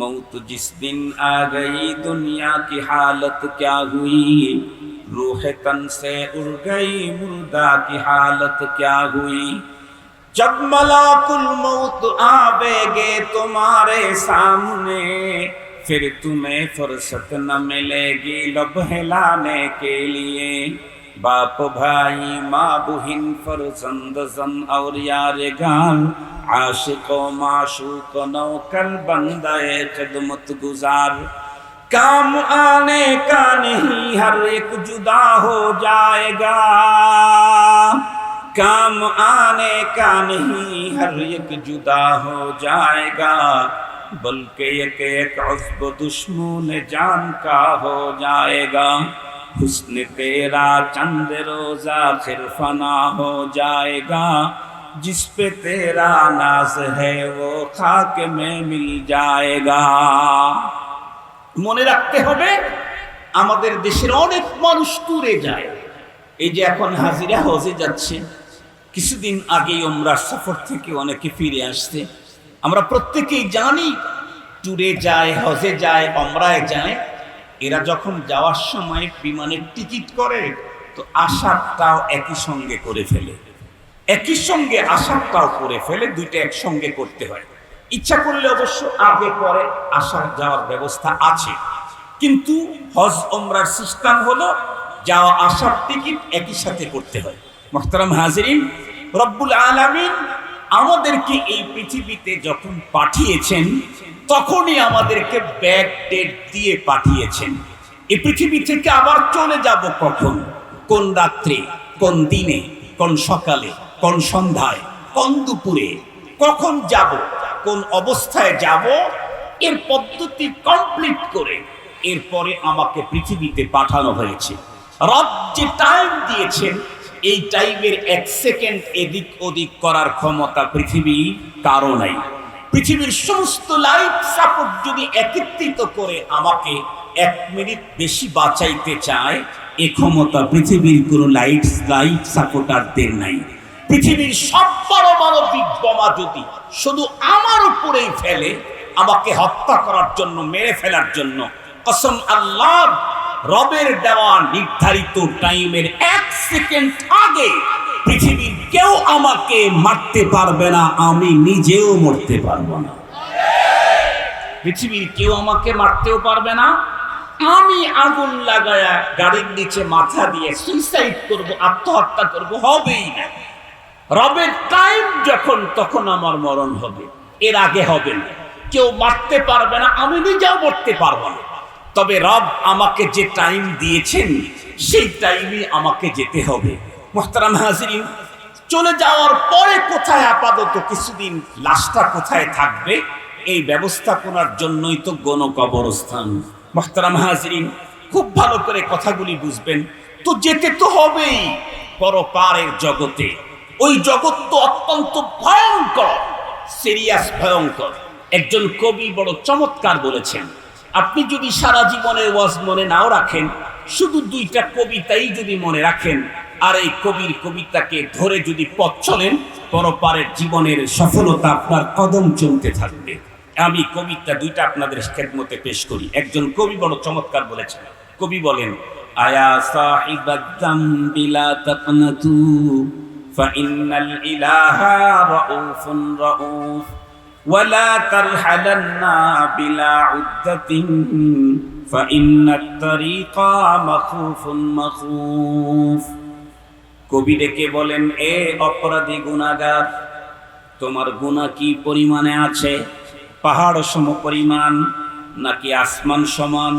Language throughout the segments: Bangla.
मौत जिस दिन आ गई दुनिया की हालत क्या हुई, रूह तन से उड़ गई मुर्दा की हालत क्या हुई। जब मलाकुल मौत आवेगे तुम्हारे सामने, फिर तुम्हें फुर्सत न मिलेगी लब हिलाने के लिए। बाप भाई माँ बहिन फरजंद जन और यार गाल, आशिक माशूक नौकर बंदाए खिदमत गुजार। काम आने का नहीं हर एक जुदा हो जाएगा, काम आने का नहीं हर एक जुदा हो जाएगा, बल्कि एक एक उस्ब दुश्मन जान का हो जाएगा। हुस्न तेरा चंद रोजा फिर फना हो जाएगा, जिस पे तेरा नाज है वो खाक में मिल जाएगा। মনে রাখতে হবে আমাদের দেশের অনেক মানুষ ট্যুরে যায়। এই যে এখন হাজিরা হজে যাচ্ছে, কিছুদিন আগে উমরা সফর থেকে অনেকে ফিরে আসছে। আমরা প্রত্যেকেই জানি ট্যুরে যায়, হজে যায়, উমরায় যায়। এরা যখন যাওয়ার সময় বিমানের টিকিট করে তো আসারটাও একই সঙ্গে করে ফেলে, একই সঙ্গে আসারটাও করে ফেলে, দুইটা একসঙ্গে করতে হয়। ইচ্ছা করলে অবশ্য আগে পরে আসার যাওয়ার ব্যবস্থা আছে, কিন্তু হজ উমরার সিস্টেম হলো যাওয়া আসার টিকিট একই সাথে করতে হয়। মুহতারাম হাজিরিন, রব্বুল আলামিন আমাদেরকে এই পৃথিবীতে যখন পাঠিয়েছেন তখনই আমাদেরকে ব্যাক ডেট দিয়ে পাঠিয়েছেন। এই পৃথিবী থেকে আবার চলে যাব কখন, কোন রাত্রে, কোন দিনে, কোন সকালে, কোন সন্ধ্যায়, কোন দুপুরে, কখন যাব, কোন অবস্থায় যাব, এর পদ্ধতি কমপ্লিট করে এরপরে আমাকে পৃথিবীতে পাঠানো হয়েছে। রব যে টাইম দিয়েছেন এই টাইমের এক সেকেন্ড এদিক ওদিক করার ক্ষমতা পৃথিবী কারো নাই। পৃথিবীর সমস্ত লাইফ সাপোর্ট যদি একত্রিত করে আমাকে 1 মিনিট বেশি বাঁচাইতে চায়, এ ক্ষমতা পৃথিবীর কোনো লাইফ সাপোর্টারদের নাই। পৃথিবীর সব পারমাণবিক বোমা যদি শুধু আমার উপরেই ফেলে আমাকে হত্যা করার জন্য, মেরে ফেলার জন্য, কসম আল্লাহ, রবের দেওয়া নির্ধারিত টাইমের 1 সেকেন্ড আগে পৃথিবীর কেউ আমাকে মারতে পারবে না, আমি নিজেও মরতে পারবো না। পৃথিবীর কেউ আমাকে মারতেও পারবে না, আমি আগুন লাগায়া গাড়ির নিচে মাথা দিয়ে সুইসাইড করব, আত্মহত্যা করব, হবেই না। রবের টাইম যখন তখন আমার মরণ হবে, এর আগে হবে না। কেউ মারতে পারবে না, আমি নিজেও মরতে পারবো না। তবে রব আমাকে যে টাইম দিয়েছেন সেই টাইমে আমাকে যেতে হবে। মুহতারাম হাজিরিন, চলে যাওয়ার পরে কোথায় আপাতত কিছুদিন লাশটা কোথায় থাকবে এই ব্যবস্থাপনার জন্যই তো গণকবরস্থান। মুহতারাম হাজিরিন, খুব ভালো করে কথাগুলি বুঝবেন। তো যেতে তো হবেই পরপারের জগতে। ওই জগৎ তো অত্যন্ত ভয়ঙ্কর, সিরিয়াস ভয়ঙ্কর। একজন কবি বড় চমৎকার বলেছেন, আপনি যদি সারা জীবনের ওয়াজ মনে নাও রাখেন, শুধু 2টা কবিতাই যদি মনে রাখেন আর এই কবির কবিতাকে ধরে যদি পথ চলেন, পরপারের জীবনের সফলতা আপনার কদম চলতে থাকবে। আমি কবিতা 2টা আপনাদের খেদমতে পেশ করি। একজন কবি বড় চমৎকার বলেছেন। কবি বলেন, আয়া সাহিবাদ যামবি লা তাকনাতু ফাইন্নাল ইলাহা রাউফুন রাউফ ওয়ালা তারহালান্না বিলা উদ্দাতিন ফাইন্নাত তারিকা মাখুফুন মাখুফ। কবি ডেকে বলেন, এ অপরাধী গুনাহগার, তোমার গুনাহ কি পরিমাণে আছে? পাহাড় সম পরিমাণ, নাকি আসমান সমান,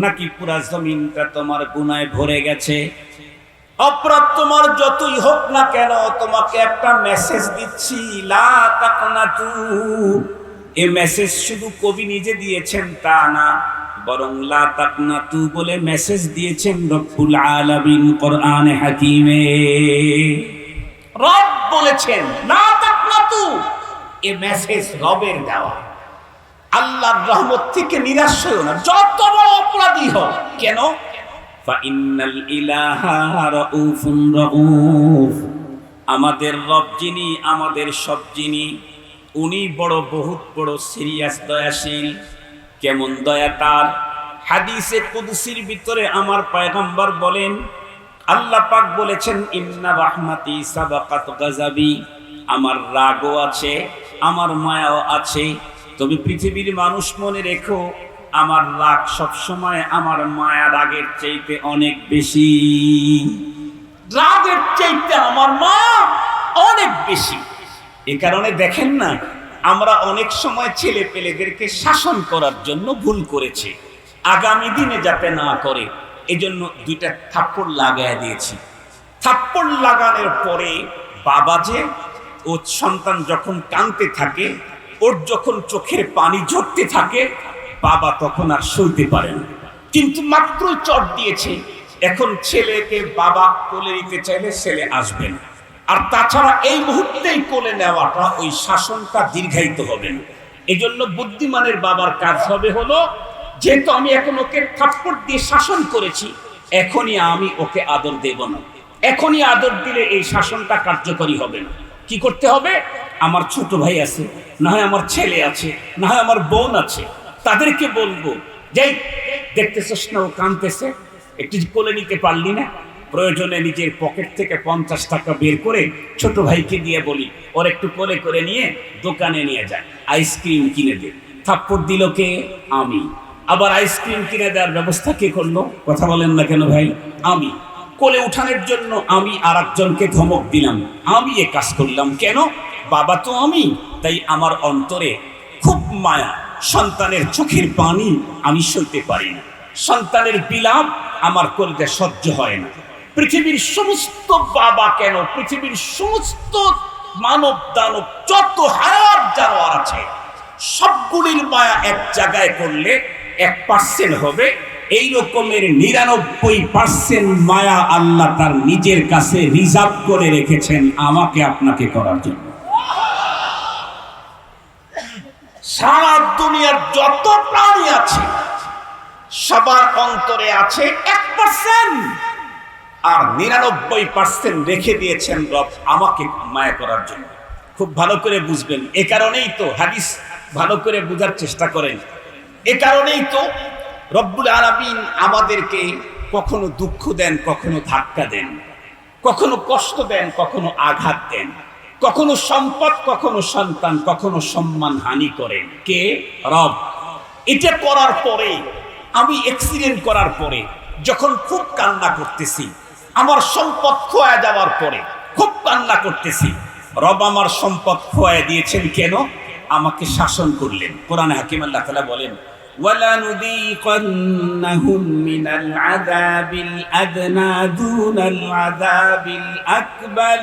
নাকি পুরা জমিনটা তোমার গুনায় ভরে গেছে? অপরাধ তোমার যতই হোক না কেন, তোমাকে একটা মেসেজ দিচ্ছি, লা তাকনাতু। এই মেসেজ শুধু কবি নিজে দিয়েছেন তা না, বরং লা তাকনাতু বলে মেসেজ দিয়েছেন রব্বুল আলামিন কোরআনে হাকিমে। রব বলেছেন লা তাকনাতু, এই মেসেজ রবের দেওয়া। আল্লাহর রহমত থেকে নিরাশ হও না, যত বড় অপরাধী হোক কেন। ফাইন্নাল ইলাহা রাউফুন রাউফ, আমাদের রব যিনি, আমাদের সব যিনি, উনি বড় বহুত বড় সিরিয়াস দয়াশীল। কেমন দয়া তার। হাদিসে কুদসির ভিতরে আমার পয়গম্বর বলেন, আল্লাহ পাক বলেছেন, ইন্না রাহমাতি সাবাকাত গাযাবি, আমার রাগও আছে, আমার মায়াও আছে। তবে পৃথিবীর মানুষ মনে রেখো, আমার রাগ সবসময় আমার মায়া রাগের চাইতে অনেক বেশি। রাগের চাইতে আমার মায়া অনেক বেশি। এ কারণে দেখেন না, আমরা অনেক সময় ছেলে পেলেদেরকে শাসন করার জন্য ভুল করেছি, আগামী দিনে যাতে না করে এজন্য 2টা থাপ্পড় লাগায় দিয়েছি। থাপ্পড় লাগানোর পরে বাবা যে ও সন্তান যখন কাঁদতে থাকে, ওর যখন চোখের পানি ঝরতে থাকে, বাবা তখন আর সইতে পারে না। কিন্তু মাত্রই চট দিয়েছে, এখন ছেলেকে বাবা কোলে নিতে চাইলে ছেলে আসবে না। আর তাছাড়া এই মুহূর্তেই কোলে নেওয়াটা, ওই শাসনটা দীর্ঘায়িত হবে না। এই জন্য বুদ্ধিমানের বাবার কাজ হবে হলো, যেহেতু আমি এখন ওকে থাপ্পড় দিয়ে শাসন করেছি, এখনই আমি ওকে আদর দেব না। এখনই আদর দিলে এই শাসনটা কার্যকরী হবে না। কি করতে হবে? আমার ছোট ভাই আছে, না হয় আমার ছেলে আছে, না হয় আমার বোন আছে, তাদেরকে বলবো, যাই দেখতেছিস না ও কাঁদতেছে, একটু কোলে নিতে পারলি না? প্রয়োজনে নিজের পকেট থেকে 50 টাকা বের করে ছোট ভাইকে দিয়ে বলি, ওর একটু কোলে করে নিয়ে দোকানে নিয়ে যায়, আইসক্রিম কিনে দে। থাপ্পড় দিল কে? আমি। আবার আইসক্রিম কিনে দেওয়ার ব্যবস্থা কে করলো? কথা বলেন না কেন ভাই? আমি। কোলে উঠানোর জন্য আমি আর একজনকে ধমক দিলাম, আমি এ কাজ করলাম। কেন? বাবা তো আমি, তাই আমার অন্তরে খুব মায়া। সন্তানের চোখের পানি আমি সইতে পারি না, সন্তানের বিলাপ আমার কলিজায় সহ্য হয় না। পৃথিবীর সমস্ত বাবা কেন, পৃথিবীর সমস্ত মানব দানব যত হায়াত জানোয়ার আছে, সবগুলির মায়া এক জায়গায় করলে 1% হবে। এই রকমের 99% মায়া আল্লাহ তার নিজের কাছে রিজার্ভ করে রেখেছেন আমাকে আপনাকে করার জন্য। সারা দুনিয়ার যত প্রাণী আছে সবার অন্তরে আছে 1%, আর 99% রেখে দিয়েছেন রব আমাকে মায়া করার জন্য। খুব ভালো করে বুঝবেন। এ কারণেই তো হাদিস ভালো করে বোঝার চেষ্টা করেন। এ কারণেই তো রব্বুল আলামিন আমাদেরকে কখনো দুঃখ দেন, কখনো ধাক্কা দেন, কখনো কষ্ট দেন, কখনো আঘাত দেন, কখনো সম্পদ, কখনো সন্তান, কখনো সম্মান হানি করেন। কে? রব। এটা করার পরে, আমি অ্যাক্সিডেন্ট করার পরে যখন খুব কান্না করতেছি, আমার সম্পদ খোয়া যাওয়ার পরে খুব কান্না করতেছি, রব আমার সম্পদ খোয়া দিয়েছেন কেন? আমাকে শাসন করলেন। কোরআনে হাকিম আল্লাহ তাআলা বলেন, وَلَنُذِيقَنَّهُم مِّنَ الْعَذَابِ الْأَدْنَىٰ دُونَ الْعَذَابِ الْأَكْبَرِ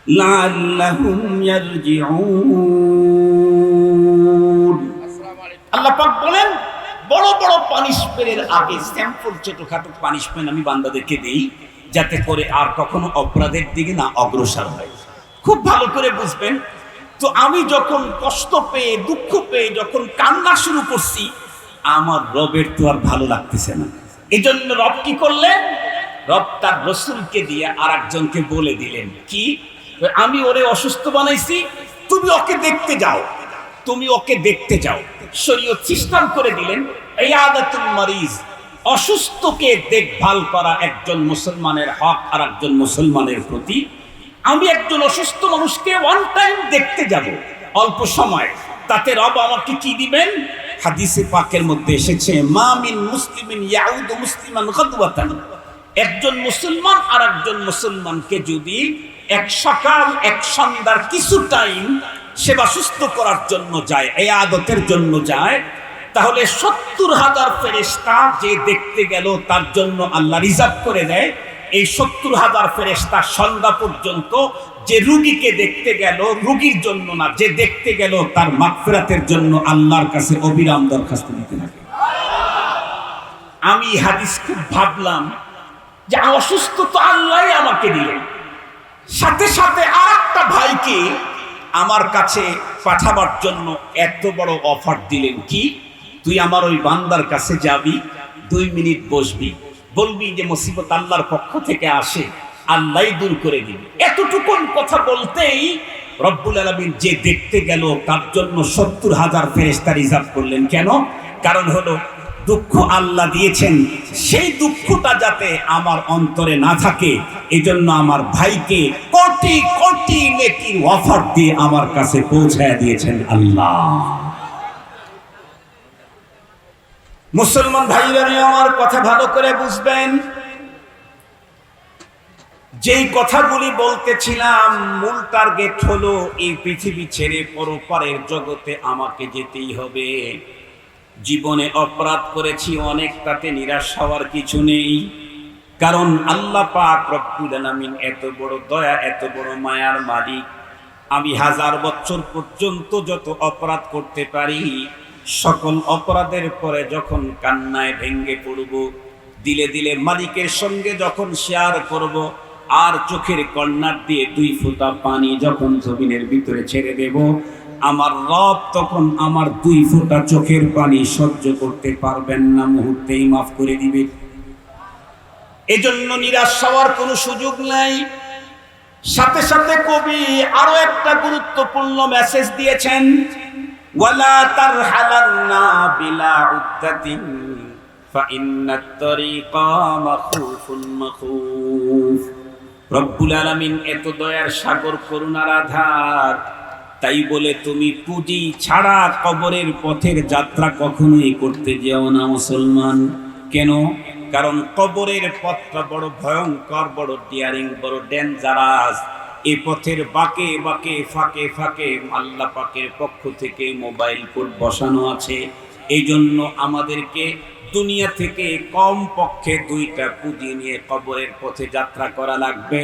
لَعَلَّهُمْ يَرْجِعُونَ। আল্লাহ পাক বলেন, বড় বড় পানিশমেন্টের আগে স্যাম্পল ছোটখাটো পানিশমেন্ট আমি বান্দাদেরকে দেই, যাতে করে আর কখনো অপরাধের দিকে না অগ্রসর হয়। খুব ভালো করে বুঝবেন। তো আমি যখন কষ্ট পেয়ে, দুঃখ পেয়ে যখন কান্না শুরু করছি, আমার রবের তো আর ভালো লাগতেছে না। এই জন্য রব কি করলেন? রব তার রসুলকে দিয়ে আর একজনকে বলে দিলেন, কি? আমি ওরে অসুস্থ বানাইছি, তুমি ওকে দেখতে যাও, তুমি ওকে দেখতে যাও। শরীয়ত সিস্টেম করে দিলেন, ইয়াদাতুল মারিজ, অসুস্থকে দেখভাল করা একজন মুসলমানের হক আর একজন মুসলমানের প্রতি। আমি একজন অসুস্থ মানুষকে ওয়ান টাইম দেখতে যাব, অল্প সময়, তাতে রব আমাকে কি দিবেন? হাদিসে পাকের মধ্যে এসেছে, মা মিন মুসলিমিন ইয়াউদু মুসলিমান গাদওয়াতান, একজন মুসলমান আর একজন মুসলমানকে যদি এক সকাল এক সন্ধ্যার কিছু টাইম সেবা সুস্থ করার জন্য যায়, ইয়াদতের জন্য যায়, তাহলে 70,000 ফেরেশতা যে দেখতে গেল তার জন্য আল্লাহ রিজার্ভ করে দেয়। এই 70,000 ফেরেশতা সন্ধ্যা পর্যন্ত যে রোগীকে দেখতে গেল, রোগীর জন্য না, যে দেখতে গেল তার মাগফিরাতের জন্য আল্লাহর কাছে অবিরাম দরখাস্ত দিতে থাকে। আমি হাদিস খুব ভাবলাম যে অসুস্থ তো আল্লাহই আমাকে দিলেন, সাথে সাথে আর একটা ভাইকে আমার কাছে পাঠাবার জন্য এত বড় অফার দিলেন। কি? তুই আমার ওই বান্দার কাছে যাবি, 2 মিনিট বসবি, বলবি যে মুসিবত আল্লাহর পক্ষ থেকে আসে, আল্লাহই দূর করে দিবে। এতটুকুন কথা বলতেই রব্বুল আলামিন যে দেখতে গেল তার জন্য 70,000 ফেরেশতা রিজার্ভ করলেন। কেন? কারণ হলো দুঃখ আল্লাহ দিয়েছেন, সেই দুঃখটা যাতে আমার অন্তরে না থাকে, এজন্য আমার ভাইকে কোটি কোটি নেকির অফার দিয়ে আমার কাছে পৌঁছায় দিয়েছেন আল্লাহ। মুসলমান ভাইরা আমার কথা ভালো করে বুঝবেন, যেই কথাগুলি বলতেছিলাম মূল টার্গেট হলো এই পৃথিবী ছেড়ে পরপারের জগতে আমাকে যেতেই হবে। জীবনে অপরাধ করেছি অনেক, তাতে নিরাশ হওয়ার কিছু নেই, কারণ আল্লাহ পাক রব্বুল আলামিন এত বড় দয়া, এত বড় মায়ার মালিক। আমি 1000 বছর পর্যন্ত যত অপরাধ করতে পারি, সকল অপরাধের পরে যখন কান্নায় ভেঙ্গে পড়ব, দিলে দিলে মালিকের সঙ্গে যখন শেয়ার করব, আর চোখের কর্নার দিয়ে 2 ফোঁটা পানি যখন জমিনের ভিতরে ছেড়ে দেব, আমার রব তখন আমার 2 ফোঁটা চোখের পানি সহ্য করতে পারবেন না, মুহূর্তেই মাফ করে দিবে। এজন্য নিরাশ হওয়ার কোনো সুযোগ নাই। সাথে সাথে কবি আরো একটা গুরুত্বপূর্ণ মেসেজ দিয়েছেন, ওয়ালা তারহালান্না বিলা উদ্দাতিন ফাইন্নাত তরিকা মাখুফুন মাখুফ। রব্বুল আলামিন এত দয়ার সাগর, করুণার আধার, তাই বলে তুমি পুঁজি ছাড়া কবরের পথের যাত্রা কখনোই করতে যেও না মুসলমান। কেন? কারণ কবরের পথটা বড় ভয়ঙ্কর, বড় ডিয়ারিং, বড় ডেঞ্জারাস। এই পথের বাঁকে বাঁকে, ফাঁকে ফাঁকে আল্লাহ পাকের পক্ষ থেকে মোবাইল কোড বসানো আছে। এই জন্য আমাদেরকে দুনিয়া থেকে কম পক্ষে 2টা পুঁজি নিয়ে কবরের পথে যাত্রা করা লাগবে,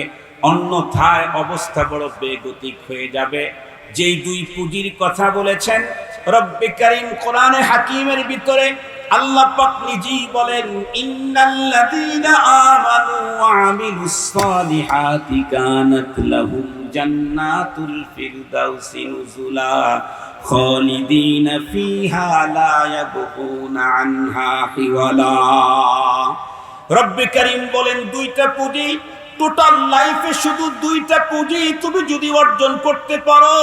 অন্যথায় অবস্থা বড় বেগতিক হয়ে যাবে। যেই 2 পুঁজির কথা বলেছেন রব্বে কারীম কোরআনে হাকিমের ভিতরে, আল্লাহ পাক নিজেই বলেন, ইন্নাল্লাযীনা আমানু ওয়া আমিলুস সালিহাতি কানাত লাহুম জান্নাতুল ফিরদাউসি নুজুলা খালিদিনা ফিহা লা ইয়াবগুনা আনহা হিওয়ালা। রব্বে কারীম বলেন 2টা পুঁজি, টোটাল লাইফে শুধু 2টা পুঁজি তুমি যদি অর্জন করতে পারো,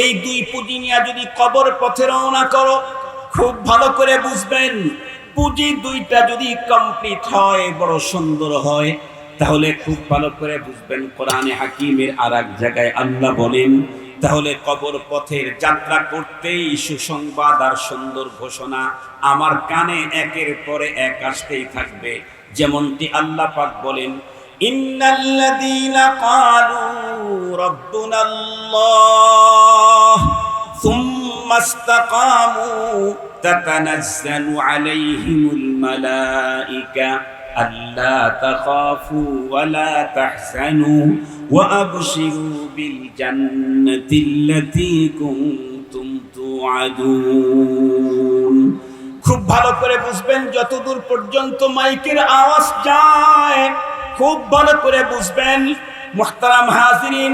এই 2 পুঁজি নিয়ে যদি কবর পথে রওনা করো, খুব ভালো করে বুঝবেন, পুঁজি 2টা যদি কমপ্লিট হয়, বড় সুন্দর হয়, তাহলে খুব ভালো করে বুঝবেন কোরআনে হাকিমের আরেক জায়গায় আল্লাহ বলেন, তাহলে কবর পথের যাত্রা করতেই সুসংবাদ আর সুন্দর ঘোষণা আমার কানে একের পরে এক আসতেই থাকবে। যেমনটি আল্লাহ পাক বলেন, ইন্নাল্লাযীনা ক্বালু রাব্বুনাল্লাহ সুম্মা ইসতাকামু তাতানাজ্জালু আলাইহিমুল মালায়েকা আল্লা তাখাফু ওয়া লা তাহজানু ওয়া আবশিরু বিল জান্নাতিল্লাতী কুনতুম তুআদুন। খুব ভালো করে বুঝবেন, যতদূর পর্যন্ত মাইকের আওয়াজ যায় খুব ভালো করে বুঝবেন। মুহতারাম হাজিরিন,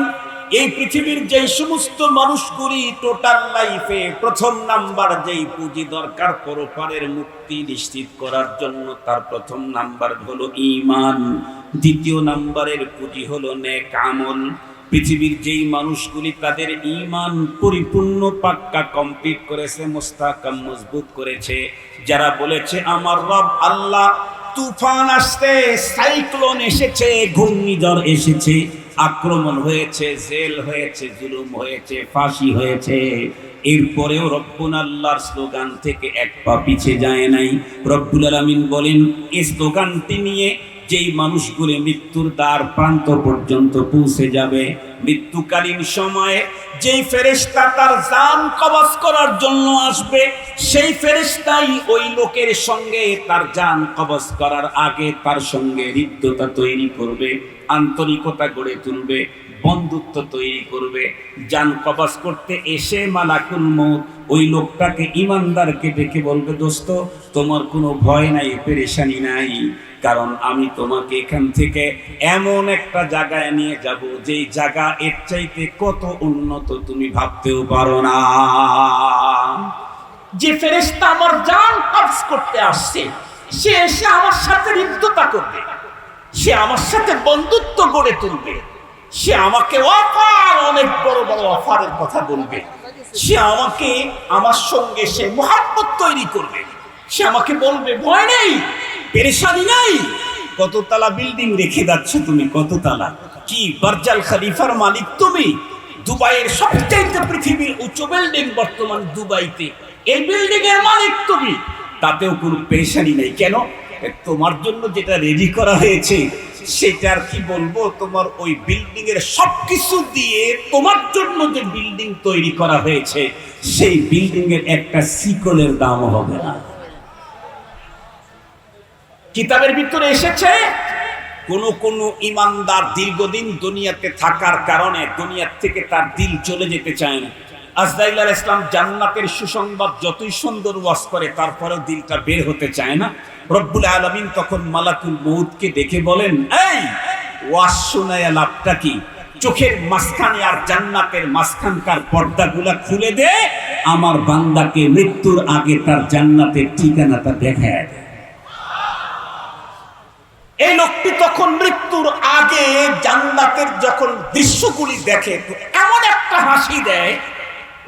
এই পৃথিবীর যেই সমস্ত মানুষগুলি টোটাল লাইফে প্রথম নাম্বার যেই পুঁজি দরকার পরপারের মুক্তি নিশ্চিত করার জন্য, তার প্রথম নাম্বার হলো ঈমান, দ্বিতীয় নাম্বারের পুঁজি হলো নেক আমল। পৃথিবীর যেই মানুষগুলি তাদের ঈমান পরিপূর্ণ পাক্কা কমপ্লিট করেছে, মুস্তাকাম মজবুত করেছে, যারা বলেছে আমার রব আল্লাহ, তুফান আসছে, সাইক্লোন এসেছে, ঘূর্ণিঝড় এসেছে, আক্রমণ হয়েছে, জেল হয়েছে, জুলুম হয়েছে, ফাঁসি হয়েছে, এরপরেও রব্বুল আল্লাহর স্লোগান থেকে এক পা পিছে যায় নাই। রব্বুল আলামিন বলেন, এই স্লোগানটি নিয়ে যেই মানুষগুলি মৃত্যুর দ্বার প্রান্ত পর্যন্ত পৌঁছে যাবে, মৃত্যুকালীন সময়ে যেই ফেরেশতা তার জান কবজ করার জন্য আসবে, সেই ফেরেশতাই ওই লোকের সঙ্গে তার জান কবজ করার আগে তার সঙ্গে হৃদ্যতা তৈরি করবে, আন্তরিকতা গড়ে তুলবে, বন্ধুত্ব তৈরি করবে। জান কবজ করতে এসে মালাকুল মউত ওই লোকটাকে, ঈমানদারকে ডেকে বলবে, দোস্ত তোমার কোনো ভয় নাই, পেরেশানি নাই, কারণ আমি তোমাকে এখান থেকে এমন একটা জায়গায় নিয়ে যাব, যেই জায়গা এর চাইতে কত উন্নত তুমি ভাবতেও পারো না। যে ফেরেশতা আমার জান কবজ করতে আসছে, সে এসে আমার সাথে হৃদ্যতা করবে, সে আমার সাথে বন্ধুত্ব গড়ে তুলবে, সে আমাকে অফার, অনেক বড় বড় অফারের কথা বলবে। সে আমাকে, আমার সঙ্গে সে মোহাব্বত তৈরি করবে। সে আমাকে বলবে ভয় নেই, পেরেশানি নাই। কততলা বিল্ডিং রেখে যাচ্ছ তুমি? কততলা? কি বার্জাল খলিফার মালিক তুমি? দুবাইয়ের সবচেয়ে পৃথিবীর উঁচু বিল্ডিং বর্তমান দুবাইতে, এই বিল্ডিং এর মালিক তুমি। তাতেও কোনো পেরেশানি নেই। কেন? তোমার জন্য যেটা রেডি করা হয়েছে সেটার কি বলবো, তোমার ওই বিল্ডিং এর সবকিছু দিয়ে তোমার জন্য যে বিল্ডিং তৈরি করা হয়েছে সেই বিল্ডিং এর একটা শিকলের দামও হবে না। কিতাবের ভিতরে এসেছে কোন কোন ইমানদার দীর্ঘদিন দুনিয়াতে থাকার কারণে দুনিয়া থেকে তার দিল চলে যেতে চায় না। আজরাইল আলাইহিস সালাম জান্নাতের সুসংবাদ যতই সুন্দর ওয়াজ করে তারপরেও দিলটা বের হতে চায় না। রব্বুল আলামিন তখন মালাকুল মউতকে ডেকে বলেন, এই ওয়াজ শোনায়া লাভটা কি? চোখের মাঝখানে আর জান্নাতের মাঝখানকার পর্দাগুলা খুলে দে, আমার বান্দাকে মৃত্যুর আগে তার জান্নাতের ঠিকানাটা দেখায় দে। এই লোকটি তখন মৃত্যুর আগে জান্নাতের যখন দৃশ্যগুলি দেখে তো এমন একটা হাসি দেয়,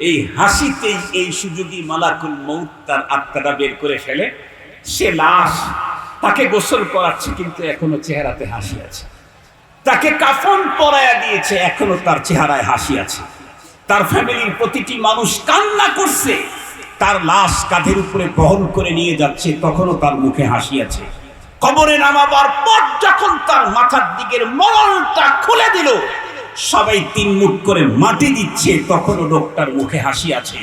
এই হাসিতেই এই সুযোগী মালাকুল মউত তার আত্মাটা বের করে ফেলে। সে লাশ, তাকে গোসল করাচ্ছে কিন্তু এখনো চেহারাতে হাসি আছে। তাকে কাফন পরায়া দিয়েছে, এখনো তার চেহারায় হাসি আছে। তার ফ্যামিলির প্রতিটি মানুষ কান্না করছে, তার লাশ কাঁধের উপরে বহন করে নিয়ে যাচ্ছে, তখনও তার মুখে হাসি আছে। কবরে নামাবার পর যখন তার মাথার দিকের মরণটা খুলে দিল, সবাই 3 মুঠ করে মাটি দিচ্ছে, তখনও লোকটার মুখে হাসি আছে।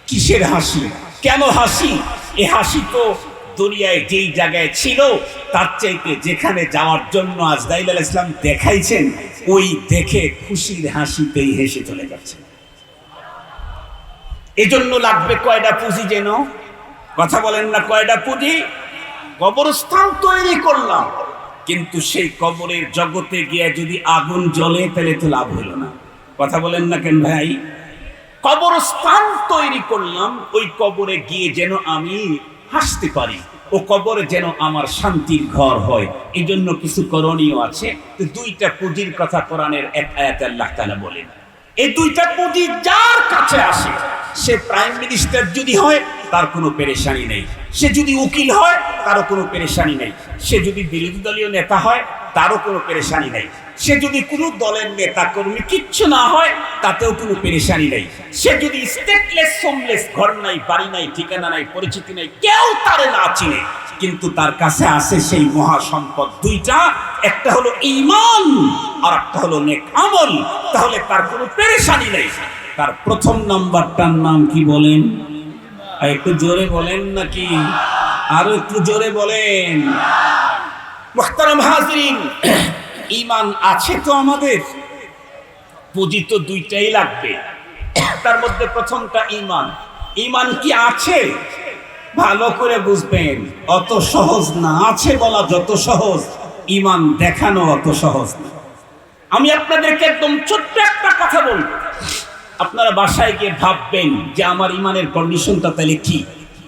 কিসের হাসি? কেন হাসি? এ হাসি তো দুনিয়ায় যেই জায়গায় ছিল তার চাইতে যেখানে যাওয়ার জন্য আজরাইল আলাইহিস সালাম দেখাইছেন, ওই দেখে খুশির হাসিতেই হেসে চলে যাচ্ছে। এজন্য লাগবে কয়টা পুঁজি যেন? কথা বলেন না, কয়টা পুঁজি? কবরস্থান তৈরি করলাম, কিন্তু সেই কবরের জগতে গিয়ে যদি আগুন জ্বলে তাহলে তো লাভ হলো না। কথা বলেন না কেন ভাই? কবরস্থান তৈরি করলাম, ওই কবরে গিয়ে যেন আমি হাসতে পারি, ও কবরে যেন আমার শান্তির ঘর হয়। এই জন্য কিছু করণীয় আছে। তো 2টা পুঁজির কথা কোরআনের এক আয়াতে আল্লাহ তাআলা বলেন। এই 2টা পুঁজি যার কাছে আসে, সে প্রাইম মিনিস্টার যদি হয় তার কোনো পেরেশানি নেই, সে যদি উকিল হয় তারও কোনো পেরেশানি নেই, সে যদি বিরোধী দলীয় নেতা হয় তারও কোনো পেরেশানি নেই, সে যদি কোনো দলের নেতা কর্মী কিচ্ছু না হয় তাতেও কোনো পেরেশানি নেই, সে যদি স্টেটলেস হোমলেস, ঘর নাই, বাড়ি নাই, ঠিকানা নাই, পরিচিতি নাই, কেউ তারে না চিনে, কিন্তু তার কাছে আসে সেই মহা সম্পদ 2টা, একটা হলো ঈমান আর একটা হলো নেক আমল, তাহলে তার কোনো পেরেশানি নেই। তার প্রথম নাম্বারটার নাম কি বলেন? একটু জোরে বলেন নাকি? আরো একটু জোরে বলেন। মুহতারাম হাজিরিন, ঈমান আছে তো আমাদের? পুঁজি তো 2টাই লাগবে। তার মধ্যে প্রথমটা ঈমান। ঈমান কি আছে? ভালো করে বুঝবেন, অত সহজ না। আছে বলা যত সহজ, ঈমান দেখানো অত সহজ না। আমি আপনাদেরকে একদম ছোট্ট একটা কথা বলবো, আপনারা বাসায় গিয়ে ভাববেন যে আমার ঈমানের কন্ডিশনটা তাহলে কি।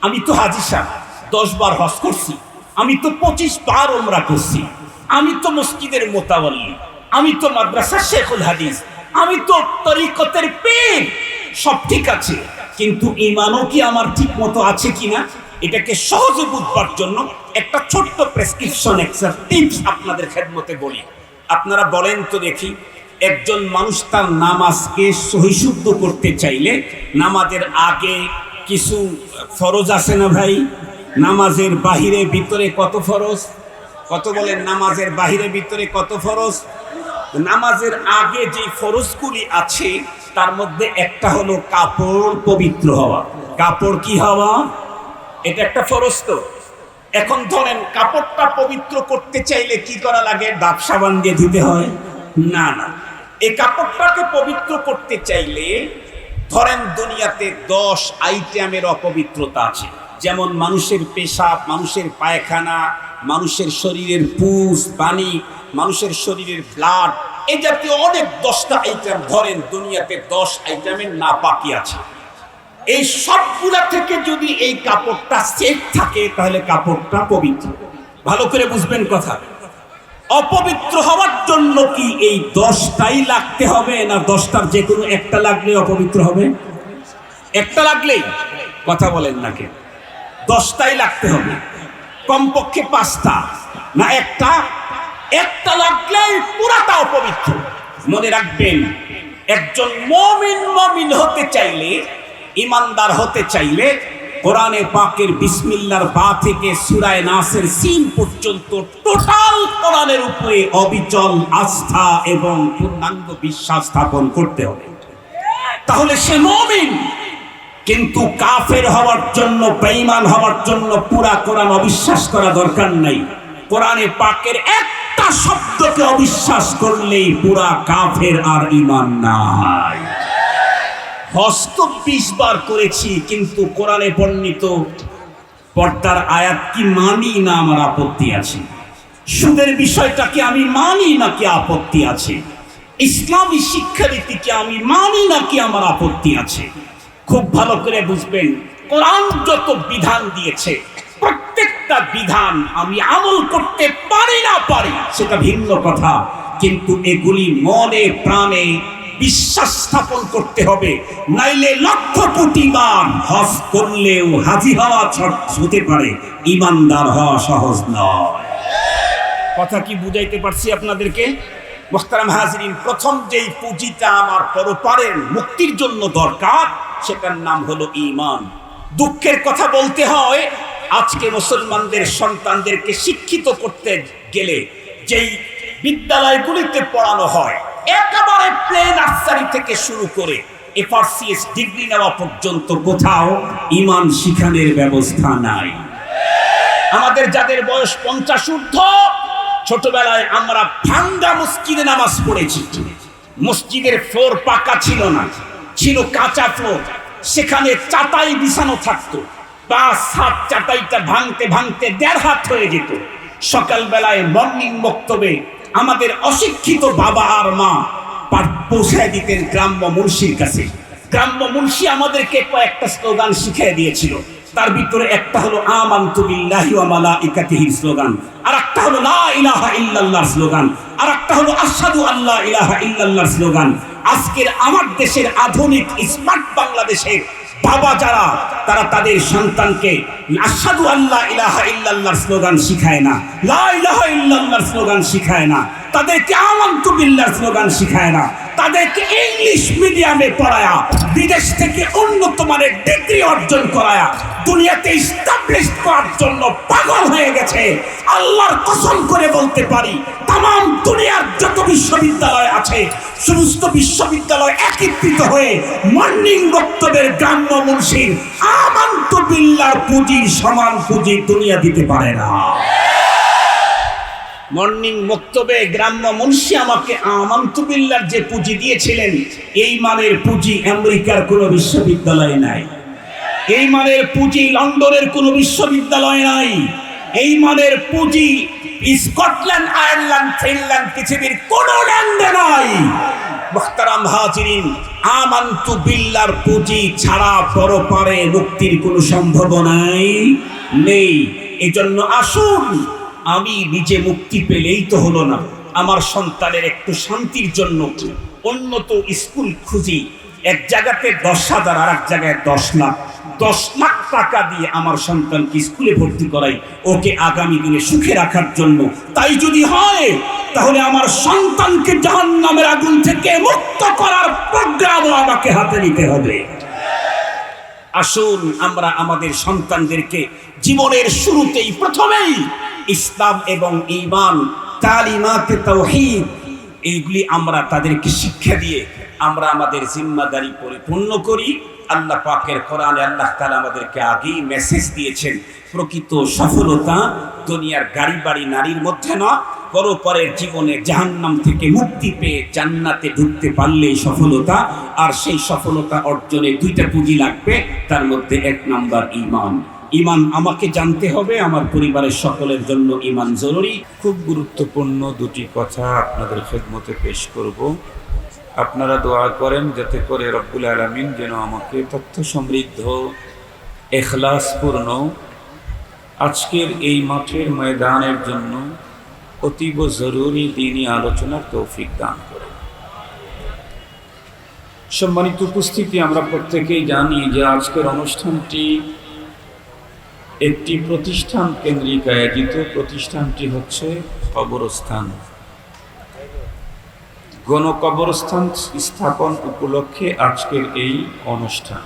আমি তো হাজী সাহেব 10 বার হজ করছি, আমি তো 25 বার উমরা করছি, আমি তো মসজিদের মোতাওয়াল্লি, আমি তো মাদ্রাসার শেখুল হাদিস, আমি তো তরিকতের পীর, সব ঠিক আছে, কিন্তু ঈমানও কি আমার ঠিক মতো আছে কিনা এটাকে সহজে বুঝবার জন্য একটা ছোট্ট প্রেসক্রিপশন, একটা টিপস আপনাদের খেদমতে বলি। আপনারা বলেন তো দেখি, একজন মানুষ তার নামাজকে সহিশুদ্ধ করতে চাইলে নামাজের আগে কিছু ফরজ আছে না ভাই? নামাজের বাহিরে ভিতরে কত ফরজ? কত বলেন? নামাজের বাহিরে ভিতরে কত ফরজ? নামাজের আগে যে ফরজগুলি আছে তার মধ্যে একটা হলো কাপড় পবিত্র হওয়া। কাপড় কি হওয়া? এটা একটা ফরজ তো। এখন ধরেন কাপড়টা পবিত্র করতে চাইলে কি করা লাগে? ডাব সাবান দিয়ে ধুতে হয়? না না, এই কাপড়টাকে পবিত্র করতে চাইলে ধরেন দুনিয়াতে 10 আইটেমের অপবিত্রতা আছে, যেমন মানুষের পেশাব, মানুষের পায়খানা, মানুষের শরীরের পুষ, পানি, মানুষের শরীরের ব্লাড, এই জাতীয় অনেক 10টা আইটেম ধরেন দুনিয়াতে 10 আইটেমের নাপাকি আছে। এই সবগুলা থেকে যদি এই কাপড়টা সেফ থাকে তাহলে কাপড়টা পবিত্র। ভালো করে বুঝবেন কথা। অপবিত্র হওয়ার জন্য কি এই 10টাই লাগতে হবে, না 10টার যে কোনো একটা লাগলে অপবিত্র হবে? একটা লাগলেই? কথা বলেন না কেন? 10টাই লাগতে হবে, কমপক্ষে 5টা না একটা? একটা লাগলেই পুরাটা অপবিত্র। মনে রাখবেন, একজন মুমিন হতে চাইলে, ইমানদার হতে চাইলে কোরআনে পাকের বিসমিল্লাহর বা থেকে সূরা নাসের সিন পর্যন্ত টোটাল কোরআনের উপরে অবিচল আস্থা এবং পূর্ণাঙ্গ বিশ্বাস স্থাপন করতে হবে, তাহলে সে মুমিন। কিন্তু কাফের হওয়ার জন্য, বেঈমান হওয়ার জন্য পুরা কোরআন অবিশ্বাস করা দরকার নাই। কোরআনে পাকের একটা শব্দকে অবিশ্বাস করলেই পুরা কাফের আর ঈমান নাই। হজ তো 20 বার করেছি, কিন্তু কোরআনে বর্ণিত পর্দার আয়াত কি মানি না আমার আপত্তি আছে? সুদের বিষয়টাকে আমি মানি নাকি আপত্তি আছে? ইসলামী শিক্ষানীতিকে আমি মানি নাকি আমার আপত্তি আছে? খুব ভালো করে বুঝবেন, কোরআন যত বিধান দিয়েছে প্রত্যেকটা বিধান আমি আমল করতে পারি না পারি সেটা ভিন্ন কথা, কিন্তু এগুলি মনে প্রাণে বিশ্বাস স্থাপন করতে হবে। নাইলে লক্ষ কোটি বার হজ করলেও হাজি হওয়া হতে পারে, ইমানদার হওয়া সহজ নয়। কথা কি বুঝাইতে পারছি আপনাদেরকে? মুহতারাম হাজিরিন, প্রথম যেই পুঁজিটা আমার পরপারের মুক্তির জন্য দরকার সেটার নাম হলো ঈমান। দুঃখের কথা বলতে হয়, আজকে মুসলমানদের সন্তানদেরকে শিক্ষিত করতে গেলে যেই বিদ্যালয়গুলিতে পড়ানো হয়, একেবারে প্লে নার্সারি থেকে শুরু করে এফআরসিএস ডিগ্রি নেওয়া পর্যন্ত কোথাও ঈমান শিখানোর ব্যবস্থা নাই। আমাদের যাদের বয়স 50 ঊর্ধ্ব, ছোটবেলায় আমরা ভাঙ্গা মসজিদে নামাজ পড়েছি। মসজিদের ফ্লোর পাকা ছিল না, ছিল কাঁচা ফ্লোর, সেখানে চাটাই বিছানো থাকতো। 5 হাত চাটাইটা ভাঙতে ভাঙতে 1.5 হাত হয়ে যেত। সকালবেলায় মর্নিং বক্তব্যে আমাদের অশিক্ষিত বাবা আর মা পৌঁছায় দিতেন গ্রাম্য মুন্সির কাছে। গ্রাম্য মুন্সি আমাদেরকে কয়েকটা স্লোগান শিখিয়ে দিয়েছিল। তার ভিতরে একটা হলো আমানতু বিল্লাহি ওয়া মালাইকাতিহির স্লোগান, আর একটা হলো লা ইলাহা ইল্লাল্লাহর স্লোগান, আর একটা হলো আশহাদু আল্লা ইলাহা ইল্লাল্লাহর স্লোগান। আজকের আমার দেশের আধুনিক স্মার্ট বাংলাদেশের বাবা যারা, তারা তাদের সন্তানকে আশহাদু আল্লা ইলাহা ইল্লাল্লাহর স্লোগান শিখায় না, লা ইলাহা ইল্লাল্লাহর স্লোগান শিখায় না, তাদেরকে আমানতু বিল্লাহর স্লোগান শিখায় না, তাদেরকে ইংলিশ মিডিয়ামে পড়ায়া, বিদেশ থেকে উন্নত মানের ডিগ্রি অর্জন করায়া দুনিয়াতে এস্টাবলিশ করার জন্য পাগল হয়ে গেছে। আল্লাহর কসম করে বলতে পারি, তাম দুনিয়ার যত বিশ্ববিদ্যালয় আছে সমস্ত বিশ্ববিদ্যালয় একত্রিত হয়ে মর্নিং বক্তব্যের গ্রাম্য মুন্সির আমানতু বিল্লাহর পুঁজির সমান পুঁজি দুনিয়া দিতে পারে না। মর্নিং বক্তব্যে গ্রাম্য মুন্সি আমাকে আমানতু বিল্লাহর যে পুঁজি দিয়েছিলেন, এই মানের পুঁজি আমেরিকার কোনো বিশ্ববিদ্যালয় নাই, এই মানের পুঁজি লন্ডনের কোনো বিশ্ববিদ্যালয় নাই, এই মানের পুঁজি স্কটল্যান্ড, আয়ারল্যান্ড, ফিনল্যান্ড, পৃথিবীর কোন ল্যান্ডে নাই। মুহতারাম হাজিরিন, আমানতু বিল্লাহর পুঁজি ছাড়া পরপারে মুক্তির কোনো সম্ভাবনাই নেই। এজন্য আসুন, আমি নিজে মুক্তি পেলেই তো হলো না, আমার সন্তানের একটু শান্তির জন্য উন্নত স্কুল খুঁজি। এক জায়গাতে 10,000, আর এক জায়গায় 10 লাখ। 10 লাখ টাকা দিয়ে আমার সন্তানকে স্কুলে ভর্তি করাই, ওকে আগামী দিনে সুখে রাখার জন্য। তাই যদি হয়, তাহলে আমার সন্তানকে জাহান্নামের আগুন থেকে মুক্ত করার প্রোগ্রামও আমাকে হাতে নিতে হবে। আসুন আমরা আমাদের সন্তানদেরকে জীবনের শুরুতেই প্রথমেই ইসলাম এবং ঈমান, তালিমাতে তাওহীদ, এইগুলি আমরা তাদেরকে শিক্ষা দিয়ে আমরা আমাদের জিম্মাদারি পরিপূর্ণ করি। আল্লাহ পাকের কোরআনে আল্লাহ তাআলা আমাদেরকে আগেই মেসেজ দিয়েছেন, প্রকৃত সফলতা দুনিয়ার গাড়ি বাড়ি নারীর মধ্যে না, পরপরের জীবনে জাহান্নাম থেকে মুক্তি পেয়ে জান্নাতে ঢুকতে পারলেই সফলতা। আর সেই সফলতা অর্জনে 2টা পুঁজি লাগবে, তার মধ্যে 1 নাম্বার ঈমান। ঈমান আমাকে জানতে হবে, আমার পরিবারের সকলের জন্য ঈমান জরুরি। খুব গুরুত্বপূর্ণ 2টি কথা আপনাদের খেদমতে পেশ করব। আপনারা দোয়া করেন যাতে করে রব্বুল আলামিন যেন আমাকে তথ্য সমৃদ্ধ, ইখলাসপূর্ণ আজকের এই মাঠের ময়দানের জন্য অতীব জরুরি দ্বীনি আলোচনার তৌফিক দান করে। সম্মানিত উপস্থিতি, আমরা প্রত্যেকেই জানি যে আজকের অনুষ্ঠানটি একটি প্রতিষ্ঠান কেন্দ্রিক আয়োজিত। প্রতিষ্ঠানটি হচ্ছে কবরস্থান। গণকবরস্থান স্থাপন উপলক্ষে আজকের এই অনুষ্ঠান।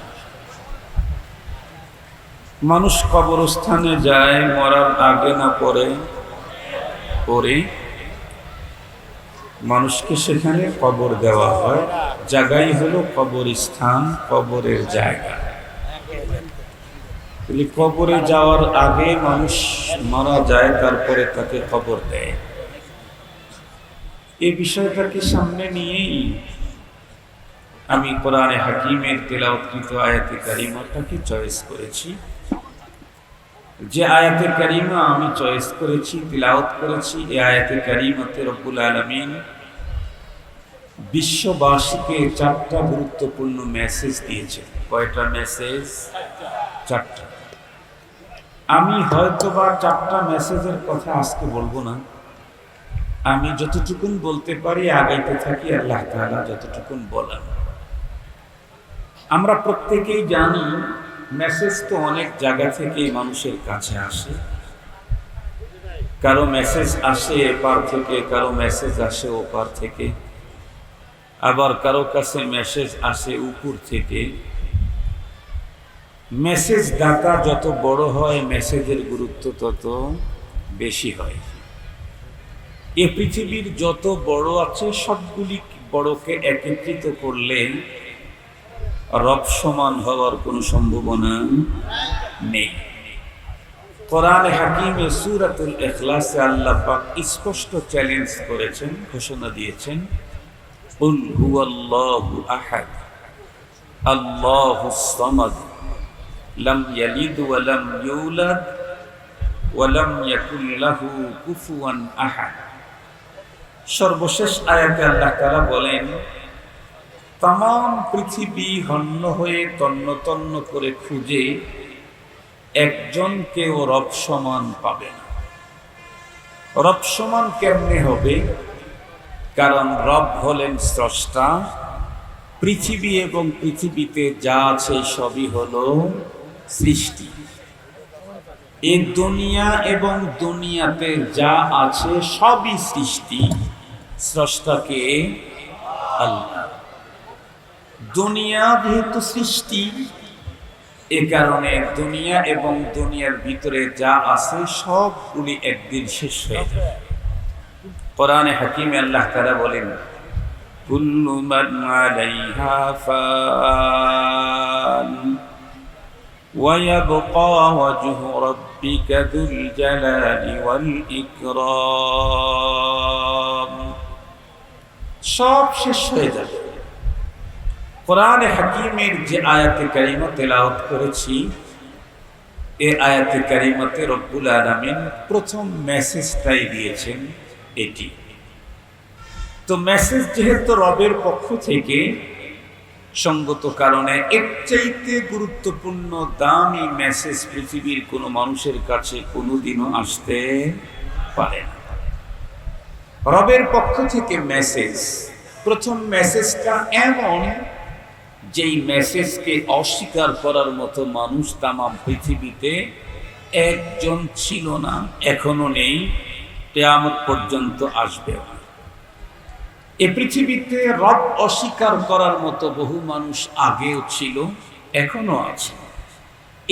মানুষ কবরস্থানে যায় মরার আগে না পরে মানুষকে সেখানে কবর দেওয়া হয়। জায়গাই হলো কবরস্থান, কবরের জায়গা। কবরে যাওয়ার আগে মানুষ মারা যায়, তারপরে তাকে কবর দেয়। এই বিষয়টাকে সামনে নিয়েই আমি কোরআনে হাকিমের তেলাওয়াতকৃত আয়াতে কারিমাটাকে চয়েস করেছি। যে আয়াতে কারিমা আমি চয়েস করেছি, তিলাওয়াত করেছি, এই আয়াতে কারিমাতে রব্বুল আলামিন বিশ্ববাসীকে 4টা গুরুত্বপূর্ণ মেসেজ দিয়েছে। কয়টা মেসেজ? 4টা। আমি হয়তোবা 4টা মেসেজের কথা আজকে বলবো না। আমি যতটুকুন বলতে পারি আগাইতে থাকি, আল্লাহ তাআলা যতটুকুন বলেন। আমরা প্রত্যেকেই জানি মেসেজ তো অনেক জায়গা থেকে মানুষের কাছে আসে। কারো মেসেজ আসে এপার থেকে, কারো মেসেজ আসে ওপার থেকে, আবার কারো কাছে মেসেজ আসে উপর থেকে। মেসেজ দাতা যত বড় হয় মেসেজের গুরুত্ব তত বেশি হয়। এ পৃথিবীর যত বড় আছে সবগুলি বড়কে একত্রিত করলে রব সমান হওয়ার কোনো সম্ভাবনা নেই। কোরআনে হাকিমে সূরাতুল ইখলাসে আল্লাহ পাক স্পষ্ট চ্যালেঞ্জ করেছেন, ঘোষণা দিয়েছেন, কুল হুয়াল্লাহু আহাদ আল্লাহুস সামাদ লাম ইয়ালিদ ওয়া লাম ইউলাদ ওয়া লাম ইয়াকুল লাহু কুফুয়ান আহাদ। সর্বশেষ আয়াতে আল্লাহ তাআলা বলেন, তাম পৃথিবী হন্য হয়ে তন্ন তন্ন করে খুঁজে একজন কেউ রব সমান পাবে না। রব সমান কেমনে হবে? কারণ রব হলেন স্রষ্টা। পৃথিবী এবং পৃথিবীতে যা আছে সবই হলো সৃষ্টি। এই দুনিয়া এবং দুনিয়াতে যা আছে সবই সৃষ্টি। স্রষ্টাকে আল্লাহ। দুনিয়া যেহেতু সৃষ্টি, এ কারণে দুনিয়া এবং দুনিয়ার ভিতরে যা আছে সবগুলি একদিন শেষ হয়ে যাবে। কোরআনে হাকিমে আল্লাহ তাআলা বলেন, কুল্লু মান আলাইহা ফান ওয়া ইয়াবকা ওয়াজহু রাব্বিকা যুল জালালি ওয়াল ইকরাম। সব শেষ হয়ে যাবে। কোরআনে হাকিমের যে আয়াতে কারিমা তেলাওয়াত করেছি, এই আয়াতে কারিমাতে রব্বুল আলামিন প্রথম মেসেজটাই দিয়েছেন এটি। তো মেসেজ যেহেতু রবের পক্ষ থেকে, সঙ্গত কারণে এর চাইতে গুরুত্বপূর্ণ দামি মেসেজ পৃথিবীর কোনো মানুষের কাছে কোনোদিনও আসতে পারে না। রবের পক্ষ থেকে মেসেজ, প্রথম মেসেজটা এমন যেই মেসেজকে অস্বীকার করার মতো মানুষ তামাম পৃথিবীতে একজন ছিল না, এখনো নেই, কিয়ামত পর্যন্ত আসবে না। এ পৃথিবীতে রব অস্বীকার করার মতো বহু মানুষ আগেও ছিল, এখনো আছে।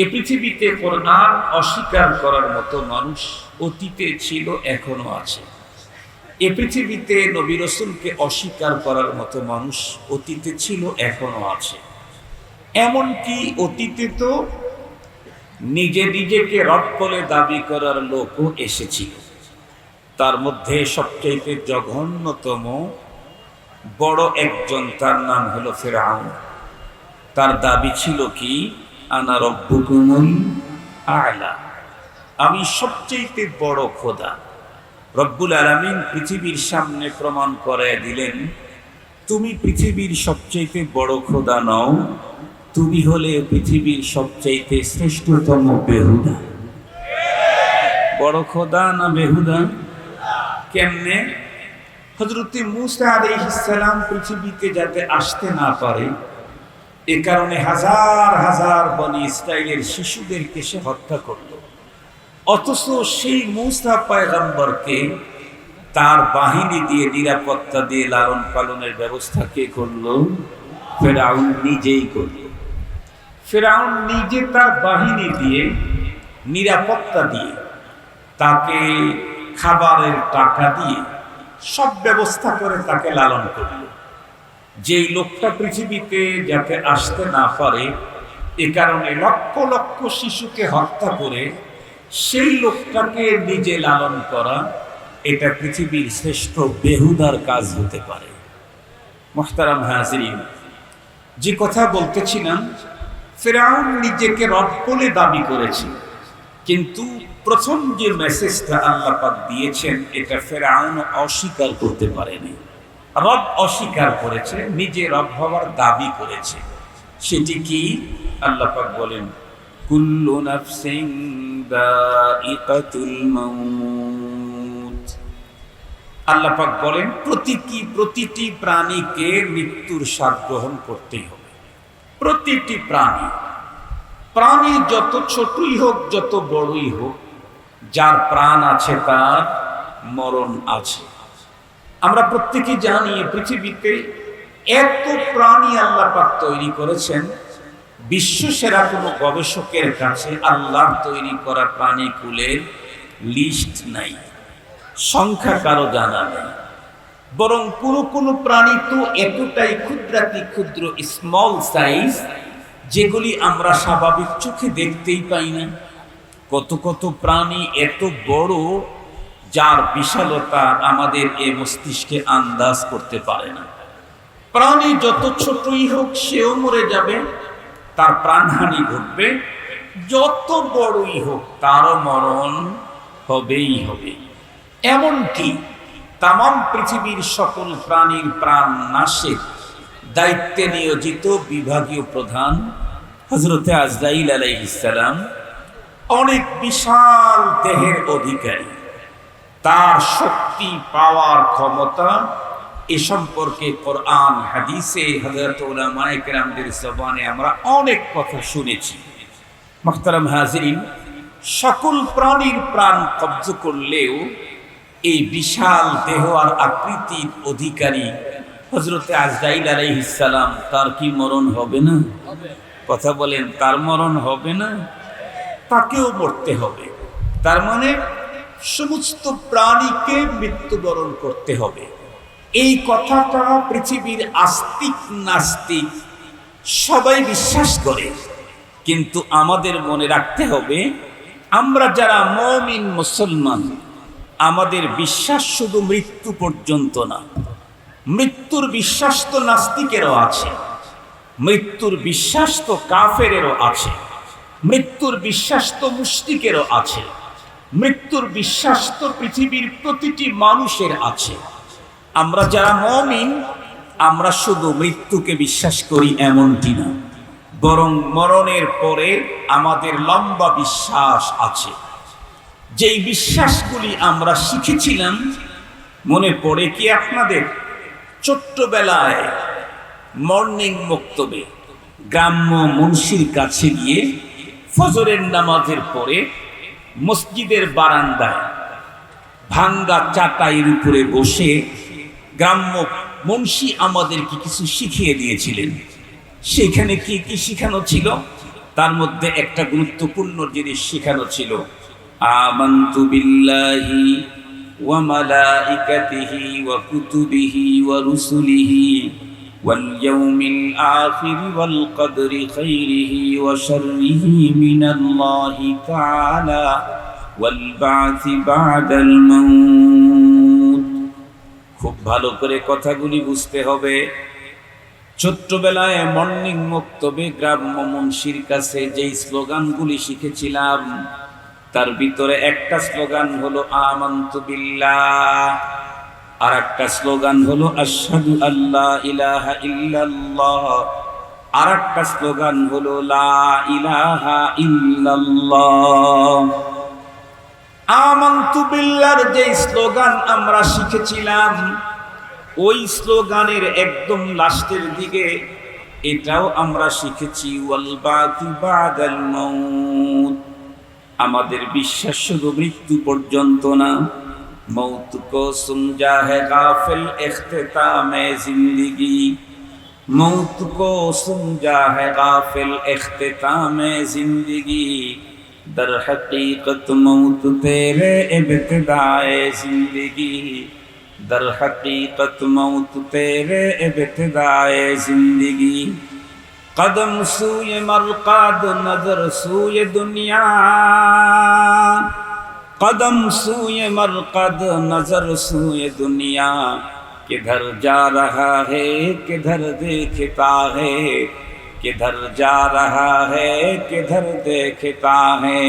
এ পৃথিবীতে কোরআন অস্বীকার করার মতো মানুষ অতীতে ছিল, এখনো আছে। এ পৃথিবীতে নবী রাসূলকে অস্বীকার করার মতো মানুষ অতীতে ছিল, এখনো আছে। এমনকি অতীতে তো নিজেকে রব বলে দাবি করার লোকও এসেছিল। তার মধ্যে সবচেয়ে জঘন্যতম বড় একজন, তার নাম হলো ফিরআউন। তার দাবি ছিল কি? আনা রব্বুকুমুল আ'লা, আমি সবচেয়ে বড় খোদা। রব্বুল আলামিন পৃথিবীর সামনে প্রমাণ করে দিলেন, তুমি পৃথিবীর সবচেয়ে বড় খোদা নও, তুমি হলে পৃথিবীর সবচেয়ে শ্রেষ্ঠতম বেহুদা। বড় খোদা না বেহুদা? কেমনে? হযরত মূসা আলাইহিস সালাম পৃথিবীতে যাতে আসতে না পারে এ কারণে হাজার হাজার বনি ইসরাইলের শিশুদেরকে সে হত্যা করল। অথচ সেই মূসা পয়গম্বরকে তার বাহিনী দিয়ে নিরাপত্তা দিয়ে লালন পালনের ব্যবস্থা কে করলো? ফেরাউন নিজেই করল। ফেরাউন নিজে তার বাহিনী দিয়ে নিরাপত্তা দিয়ে তাকে খাবারের টাকা দিয়ে সব ব্যবস্থা করে তাকে লালন করল। যেই লোকটা পৃথিবীতে যাতে আসতে না পারে এ কারণে লক্ষ লক্ষ শিশুকে হত্যা করে সেই লোকটাকে নিজে লালন করা, এটা পৃথিবীর শ্রেষ্ঠ বেহুদার কাজ হতে পারে। মুহতারাম হাজিরিন, যে কথা বলতেছিলাম, ফেরাউন নিজেকে রব বলে দাবি করেছে, কিন্তু প্রথম যে মেসেজটা আল্লাহ পাক দিয়েছেন এটা ফেরাউন অস্বীকার করতে পারেনি। রব অস্বীকার করেছে, নিজে রব হওয়ার দাবি করেছে। সেটি কি? আল্লাহ পাক বলেন, কুল্লু নাফসিন যায়িকাতুল মাউত। আল্লাহ পাক বলেন প্রতিটি প্রাণীকে মৃত্যুর স্বাদ গ্রহণ করতেই হবে। প্রতিটি প্রাণী যত ছোটই হোক যত বড়ই হোক, যার প্রাণ আছে তার মরণ আছে। আমরা প্রত্যেকে জানি পৃথিবীতে এত প্রাণী আল্লাহ পাক তৈরি করেছেন, বিশ্ব সেরা কোনো গবেষকের কাছে আল্লাহর তৈরি করা প্রাণীকুলের লিস্ট নাই, সংখ্যা কারো জানা নেই। বরং কোনো প্রাণী তো এতটাই ক্ষুদ্রাতি ক্ষুদ্র স্মল সাইজ, যেগুলি আমরা স্বাভাবিক চোখে দেখতেই পাই না। কত প্রাণী এত বড় যার বিশালতা আমাদের এ মস্তিষ্কে আন্দাজ করতে পারে না। প্রাণী যত ছোটই হোক সেও মরে যাবে, তার প্রাণহানি ঘটবে। যত বড়ই হোক তারও মরণ হবেই হবে। এমনকি তামাম পৃথিবীর সকল প্রাণীর প্রাণ নাশের দায়িত্বে নিয়োজিত বিভাগীয় প্রধান হযরতে আজরাইল আলাইহিস সালাম অনেক বিশাল দেহের অধিকারী। তার শক্তি, পাওয়ার, ক্ষমতা এ সম্পর্কে কোরআন হাদিসে হযরত উলামায়ে কেরামদের জবানে আমরা অনেক কথা শুনেছি। মুহতারাম হাজিরিন, সকল প্রাণীর প্রাণ কব্জ করলেও এই বিশাল দেহ আর আকৃতির অধিকারী হযরতে আজরাইল আলাইহিস সালাম, তার কি মরণ হবে না? কথা বলেন, তার মরণ হবে না? তাকেও মরতে হবে। তার মানে সমস্ত প্রাণীকে মৃত্যুবরণ করতে হবে। এই কথাটা পৃথিবীর আস্তিক নাস্তিক সবাই বিশ্বাস করে, কিন্তু আমাদের মনে রাখতে হবে, আমরা যারা মুমিন মুসলমান, আমাদের বিশ্বাস শুধু মৃত্যু পর্যন্ত না। মৃত্যুর বিশ্বাস তো নাস্তিকেরও আছে, মৃত্যুর বিশ্বাস তো কাফেরেরও আছে, মৃত্যুর বিশ্বাস তো মুশরিকেরও আছে, মৃত্যুর বিশ্বাস তো পৃথিবীর প্রতিটি মানুষের আছে। আমরা যারা মুমিন, আমরা শুধু মৃত্যুকে বিশ্বাস করি এমনটি না, বরং মরণের পরে আমাদের লম্বা বিশ্বাস আছে। যেই বিশ্বাসগুলি আমরা শিখেছিলাম, মনে পড়ে কি আপনাদের? ছোট্টবেলায় মর্নিং মক্তবে গ্রাম্য মুন্সির কাছে গিয়ে ফজরের নামাজের পরে মসজিদের বারান্দায় ভাঙ্গা চাটাইয়ের উপরে বসে গ্রাম্য মুন্সি আমাদেরকে কিছু শিখিয়ে দিয়েছিলেন। সেখানে কি কি শিখানো ছিল? তার মধ্যে একটা গুরুত্বপূর্ণ জিনিস শেখানো ছিল, আমানতু বিল্লাহি ওয়া মালাইকাতিহি ওয়া কুতুবিহি ওয়া রুসুলিহি ওয়াল ইয়াউমিল আখির ওয়াল কদরি খাইরিহি ওয়া শাররিহি মিনাল্লাহি তাআলা ওয়াল বা'থি বা'দাল মাউত। খুব ভালো করে কথাগুলি বুঝতে হবে। ছোট্টবেলায় মর্নিং মক্তবে গ্রাম্য মুন্সির কাছে যেই স্লোগানগুলি শিখেছিলাম, তার ভিতরে একটা স্লোগান হলো আমানতু বিল্লাহ, আর একটা স্লোগান হলো আশহাদু আল্লা ইলাহা ইল্লাল্লাহ, আর একটা স্লোগান হলো লা ইলাহা ইল্লাল্লাহ। আমানতু বিল্লাহর যে স্লোগান আমরা শিখেছিলাম, ওই স্লোগানের একদম লাস্টের দিকে এটাও আমরা শিখেছি, ওয়াল বাতু বাদাল মাউত। আমাদের বিশ্বাস শুধু মৃত্যু পর্যন্ত না, मौत को समझा है गाफिल इख्तितामे जिंदगी, मौत को समझा है गाफिल इख्तितामे जिंदगी, दर हकीकत मौत तेरे इब्तिदाए जिंदगी, दर हकीकत मौत तेरे इब्तिदाए जिंदगी। कदम सूए मरकाद नजर सूए दुनिया, कदम सूए मरकद नजर सूए दुनिया, किधर जा रहा है किधर देखता है, किधर जा रहा है किधर देखता है।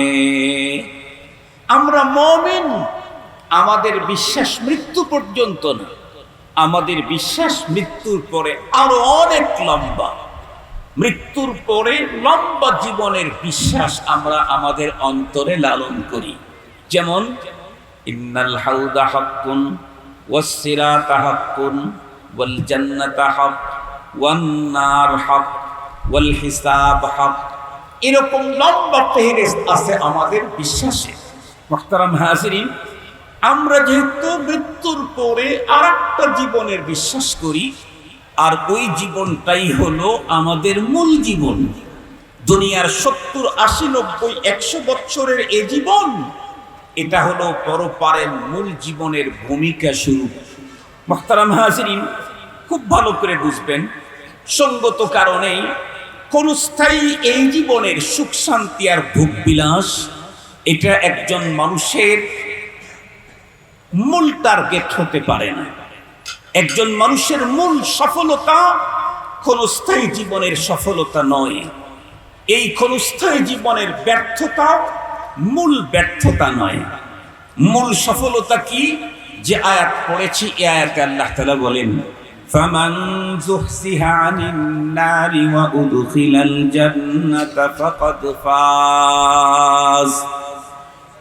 আমরা মুমিন, আমাদের বিশ্বাস মৃত্যু পর্যন্ত না, আমাদের বিশ্বাস মৃত্যুর পরে আরো অনেক লম্বা। মৃত্যুর পরে লম্বা জীবনের বিশ্বাস আমরা আমাদের অন্তরে লালন করি। যেমন ইন্নাল হাউদা হাক্কুন ওয়াস সিরাতা হাক্কুন ওয়াল জান্নাতা হক ওয়ান নার হক ওয়াল হিসাব হক, এরকম লম্বা ফেহরিস্ত আছে আমাদের বিশ্বাসে। মুহতারাম হাজিরিন, আমরা যেহেতু মৃত্যুর পরে আরেকটা জীবনের বিশ্বাস করি, আর ওই জীবনটাই হলো আমাদের মূল জীবন। দুনিয়ার 70, 80, 90, 100 বছরের এই জীবন, এটা হলো পরপারের মূল জীবনের ভূমিকা শুরু। মুহতারাম হাজিরিন, খুব ভালো করে বুঝবেন, সঙ্গত কারণেই ক্ষণস্থায়ী এই জীবনের সুখ শান্তি আর ভোগ বিলাস, এটা একজন মানুষের মূল টার্গেট হতে পারে না। একজন মানুষের মূল সফলতা ক্ষণস্থায়ী জীবনের সফলতা নয়। এই ক্ষণস্থায়ী জীবনের ব্যর্থতা মূল ব্যর্থতা নয়। মূল সফলতা কি? যে আয়াত পড়েছি, এই আয়াতে আল্লাহ তাআলা বলেন, ফামান যুহসিহা আনিন নারি ওয়া উদখিলাল জান্নাতা ফাকাদ ফাজ।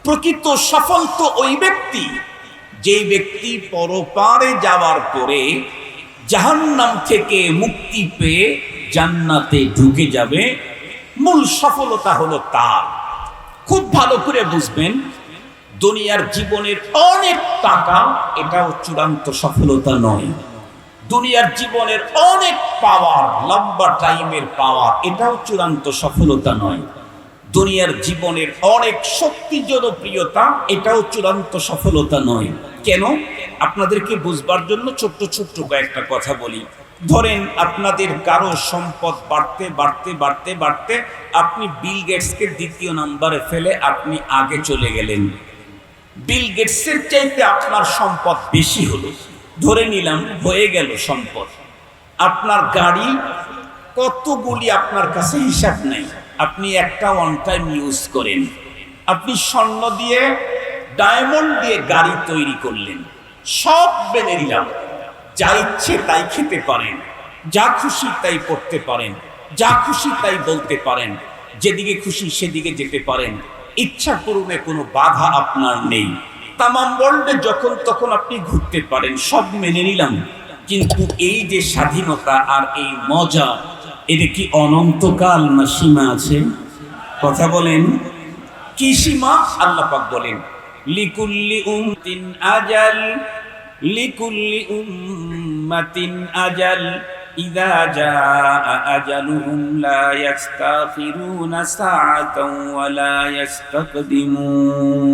প্রকৃত সফল তো ওই ব্যক্তি, যে ব্যক্তি পরপারে যাওয়ার পরে জাহান্নাম থেকে মুক্তি পেয়ে জান্নাতে ঢুকে যাবে। মূল সফলতা হলো তার। খুব ভালো করে বুঝবেন, দুনিয়ার জীবনের অনেক টাকা, এটাও চূড়ান্ত সফলতা নয়। দুনিয়ার জীবনের অনেক পাওয়ার, লম্বা টাইমের পাওয়ার, এটাও চূড়ান্ত সফলতা নয়। দুনিয়ার জীবনের অনেক শক্তি, জনপ্রিয়তা, এটাও চূড়ান্ত সফলতা নয়। কেন? আপনাদেরকে বুঝবার জন্য ছোট্ট ছোট্ট কয়েকটা কথা বলি। ধরেন আপনাদের কারো সম্পদ বাড়তে বাড়তে বাড়তে বাড়তে আপনি বিল গেটসকে দ্বিতীয় নম্বরে ফেলে আপনি আগে চলে গেলেন। বিল গেটসের চাইতে আপনার সম্পদ বেশি হলো, ধরে নিলাম হয়ে গেল সম্পদ। আপনার গাড়ি কতগুলি আপনার কাছে হিসাব নেই, আপনি একটা ওয়ান টাইম ইউজ করেন। আপনি স্বর্ণ দিয়ে, ডায়মন্ড দিয়ে গাড়ি তৈরি করলেন, সব মেনে নিলাম। যা ইচ্ছে তাই খেতে পারেন, যা খুশি তাই পড়তে পারেন, যা খুশি তাই বলতে পারেন, যেদিকে খুশি সেদিকে যেতে পারেন, ইচ্ছা পূরণে কোনো বাধা আপনার নেই। তামাম ওয়ার্ল্ডে যখন তখন আপনি ঘুরতে পারেন, সব মেনে নিলাম। কিন্তু এই যে স্বাধীনতা আর এই মজা, এটা কি অনন্তকাল না সীমা আছে? কথা বলেন, কি সীমা? আল্লাহ পাক বলেন, লিকুল্লি উম্মাতিন আজাল, লিকুল্লি উম্মাতিন আজাল, ইযা জাআ আজালুহুম লা ইস্তাখিরুনা সাআতান ওয়া লা ইস্তাকদিমুন।